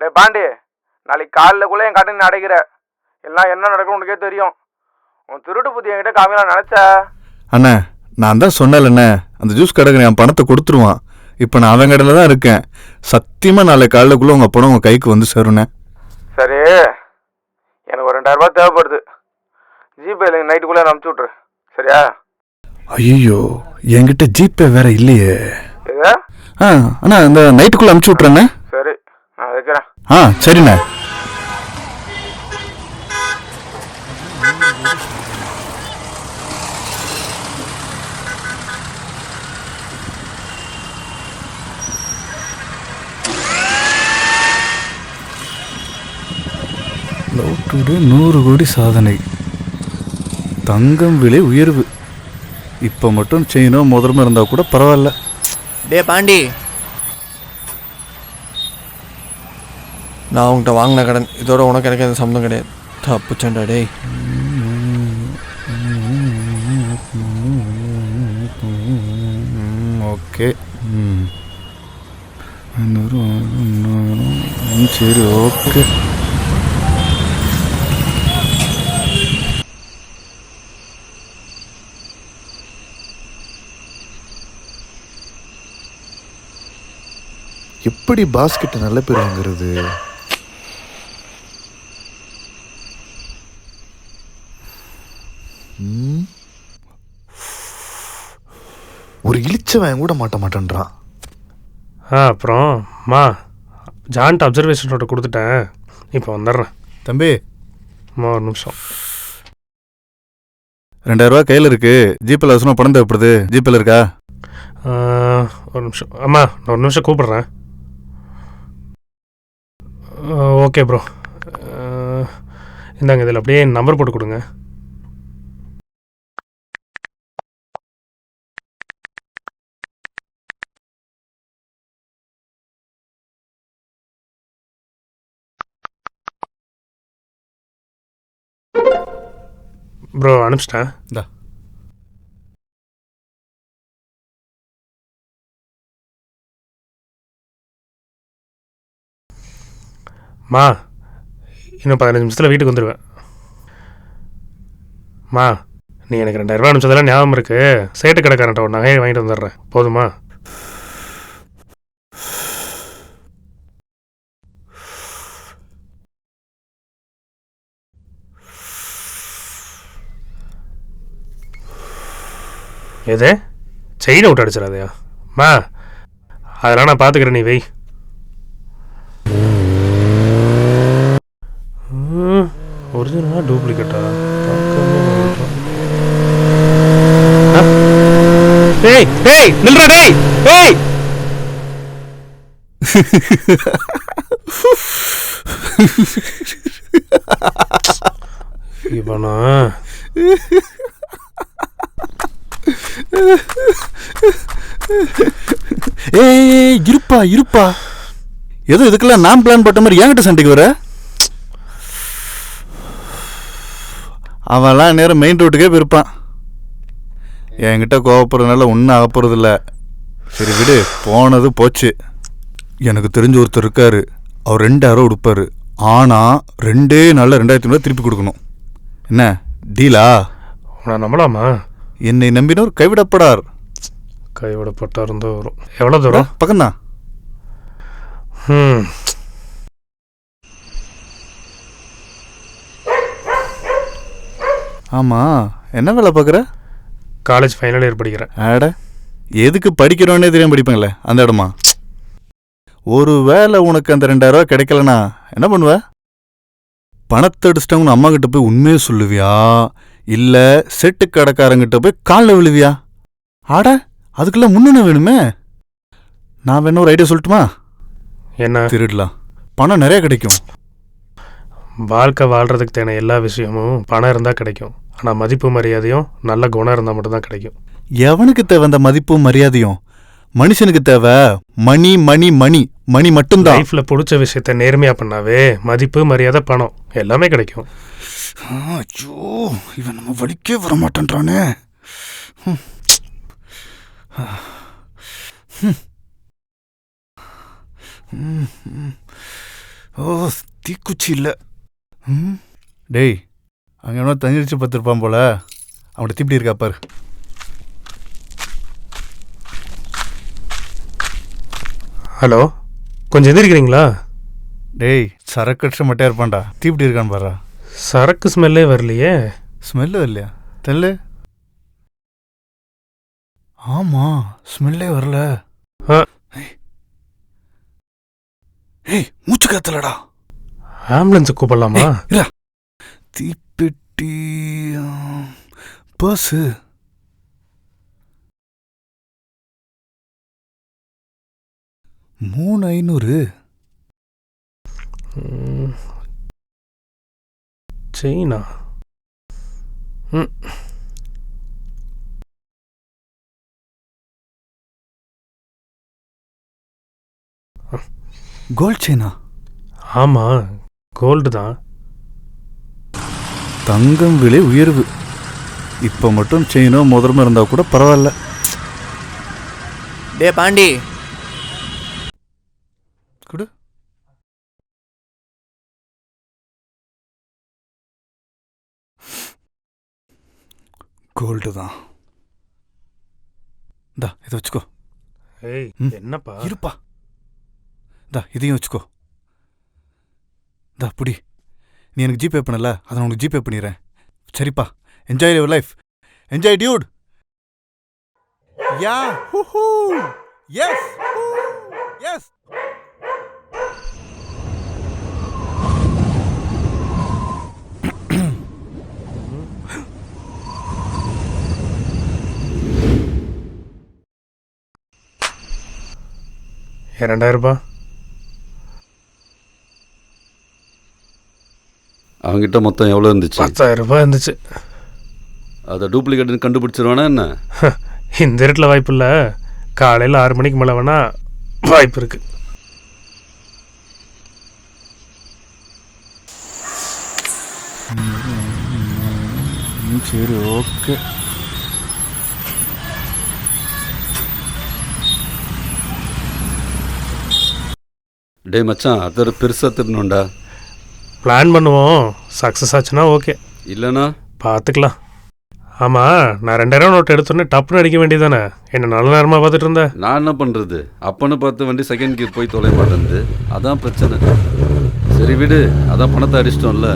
டே பாண்டி, நாளைக்கு காலையிலக்குள்ளே என் கடன் அடைக்கிற, எல்லாம் என்ன நடக்கும் உனக்கே தெரியும். உன் திருட்டு புத்தி என்கிட்ட காமிக்கலாம் நினச்ச. அண்ணா நான் தான் சொன்னேன்லண்ணே, அந்த ஜூஸ் கடைக்கு என் பணத்தை கொடுத்துருவான். இப்போ நான் அவன் கடையில் தான் இருக்கேன். சத்தியமாக நாளைக்கு காலையிலக்குள்ளே உங்கள் பணம் உங்கள் கைக்கு வந்து சேருண்ணே. சரி, எனக்கு ஒரு 2000 ரூபாய் தேவைப்படுது. ஜிபேல நைட்டுக்குள்ளே அனுப்பிச்சி விட்ரு, சரியா? ஐயோ, என்கிட்ட ஜிபே வேற இல்லையே. இது அண்ணா இந்த நைட்டுக்குள்ளே அனுப்பிச்சி விட்றேண்ணே. சரி, நான் வைக்கிறேன். சரிண்ணே. லவ் டுடே 100 கோடி சாதனை, தங்கம் விலை உயர்வு. இப்போ மட்டும் செயினோ முதல்மா இருந்தால் கூட பரவாயில்ல. டே பாண்டி, நான் உங்கள்கிட்ட வாங்கின கடன் இதோட உனக்கு எனக்கு எந்த சம்மந்தம் கிடையாது. தப்புச்சண்டா டேய். ஓகே, சரி ஓகே. எப்படி பாஸ்கெட் நல்ல பேர் வாங்குறது? ஒரு இழிச்சவன் கூட மாட்டேன்றான். அப்புறம் ஜான்ட்டு அப்சர்வேஷன் நோட்டை கொடுத்துட்டேன், இப்போ வந்துடுறேன். தம்பி ஒரு நிமிஷம். 2000 ரூபா கையில் இருக்கு. ஜிபேல அவசரமா பணம் தேவைப்படுது. ஜிபேல இருக்கா? ஒரு நிமிஷம். நான் ஒரு நிமிஷம் கூப்பிடுறேன். ஓகே ப்ரோ, இந்தாங்க, இதில் அப்படியே நம்பர் போட்டு கொடுங்க. ப்ரோ அனுப்பிச்சிட்டேன். இந்தா. இன்னும் 15 நிமிஷத்தில் வீட்டுக்கு வந்துடுவேன். நீ எனக்கு 2000 ரூபா அனுப்பிச்சதெல்லாம் ஞாபகம் இருக்கு. சேட்டு கடைக்காரன்ட்ட ஒரு நகையை வாங்கிட்டு வந்துடுறேன், போதுமா? எது செயின் அவுட் அடிச்சிடாதையா? அதெல்லாம் நான் பார்த்துக்கிறேன், நீ வை. ஒரிஜினலா டூப்ளிகேட்டா? டேய் டேய் நில்றா டேய் டேய். இவனா இருப்பா இருப்பா, ஏதோ இதுக்கெல்லாம் நான் பிளான் போட்ட மாதிரி என்கிட்ட சண்டைக்கு வர. அவன்லாம் நேரம் மெயின் ரோட்டுக்கே போயிருப்பான். என்கிட்ட கோவப்படுறதுனால ஒன்றும் ஆகப்படுறது இல்லை. சரி விடு, போனது போச்சு. எனக்கு தெரிஞ்ச ஒருத்தர் இருக்காரு, அவர் 2000 ரூபா கொடுப்பாரு. ஆனால் 2 நாளில் 2500 திருப்பி கொடுக்கணும். என்ன டீலா? நான் நம்பலாமா? என்னை நம்பினோர் கைவிடப்படார். கைவிடப்பட்டா இருந்தால் வரும். எவ்வளோ தூரம்? பக்கம்தான். ஆமாம், என்ன வேலை பார்க்குற? காலேஜ் ஃபைனல் இயர் படிக்கிறேன். ஆட, எதுக்கு படிக்கிறோன்னே தெரியாம படிப்பாங்களே அந்த இடமா? ஒரு வேளை உனக்கு அந்த 2000 ரூபா கிடைக்கலனா என்ன பண்ணுவ? பணத்தை அடிச்சிட்டவங்க அம்மா கிட்ட போய் உண்மையை சொல்லுவியா, இல்ல செட்டு கடைக்காரங்கிட்ட போய் காலில் விழுவியா? ஆட, அதுக்கெல்லாம் முன்னே வேணுமே. நான் வேணா ஒரு ஐடியா சொல்லட்டுமா? என்ன? திருடலாம், பணம் நிறைய கிடைக்கும். வாழ்க்கை வாழ்றதுக்கு தேவை எல்லா விஷயமும் பணம் இருந்தால் கிடைக்கும். ஆனால் மதிப்பு மரியாதையும் நல்ல குணம் இருந்தால் மட்டும்தான் கிடைக்கும். எவனுக்கு தேவை அந்த மதிப்பும் மரியாதையும்? மனுஷனுக்கு தேவை மணி மணி மணி மணி மட்டும்தான். லைஃப்ல பிடிச்ச விஷயத்த நேர்மையா பண்ணாவே மதிப்பு மரியாதை பணம் எல்லாமே கிடைக்கும். ஐயோ, இவன் நம்ம வலிக்கே வர மாட்டேன்றானே. ஓ தீக்குச்சி இல்லை. ம் டேய், அங்கே என்ன தங்கிடுச்சு பார்த்துருப்பான் போல. அவன்கிட்ட தீப்பிடி இருக்கா பாரு. ஹலோ, கொஞ்சம் எதிர்க்கிறீங்களா? டேய், சரக்கட்ச மட்டையா இருப்பான்டா. தீப்பிடி இருக்கான்னு பாரா. சரக்கு ஸ்மெல்லே வரலையே. ஸ்மெல்லு இல்லையா? தெரியல. ஆமா, ஸ்மெல்லே வரல. ஆ. ஏய், மூச்சு காத்தலடா. ஆம்புலன்ஸை கூப்பிடலாமா? தீப்பெட்டி, பர்ஸு. $3,500. செயினா? ம். கோல்ட் செயினா? ஆமாம், கோல்டு தான். தங்கம் விலை உயர்வு. இப்போ மட்டும் செயினோ முதல்மா இருந்தால் கூட பரவாயில்ல. டே பாண்டி, கொடு. கோல்டு தான். இந்தா இதை வச்சுக்கோ. ஏய், ம். என்னப்பா? இருப்பா. இந்தா இதையும் வச்சுக்கோ. இந்தா புடி. நீ எனக்கு ஜிபே பண்ணல, அதை நான் உனக்கு ஜிபே பண்ணிடுறேன். சரிப்பா, enjoy your life. Enjoy dude. Yahoo yes yes. $2,000. அவங்ககிட்ட மொத்தம் எவ்வளோ இருந்துச்சு? $10,000 இருந்துச்சு. அதை டூப்ளிகேட்னு கண்டுபிடிச்சிருவானா என்ன? இந்த இருட்டில் வாய்ப்பு இல்லை. காலையில் 6 மணிக்கு மேலே வேணா வாய்ப்பு இருக்கு. சரி, ஓகே. டே மச்சான், அதை பெருசாக திருணுண்டா. பிளான் பண்ணுவோம். சக்ஸஸ் ஆச்சுன்னா ஓகே, இல்லைனா பார்த்துக்கலாம். ஆமாம், நான் 2,000 நோட்டு எடுத்தோன்னே டப்புன்னு அடிக்க வேண்டியதானே? என்ன நல்ல நேரமாக பார்த்துட்டு இருந்தேன். நான் என்ன பண்ணுறது? அப்பன்னு பார்த்து வண்டி செகண்ட் கியர் போய் தொலை மாட்டேங்குது. அதான் பிரச்சனை. சரி விடு, அதான் பணத்தை அடிச்சிட்டோம்ல.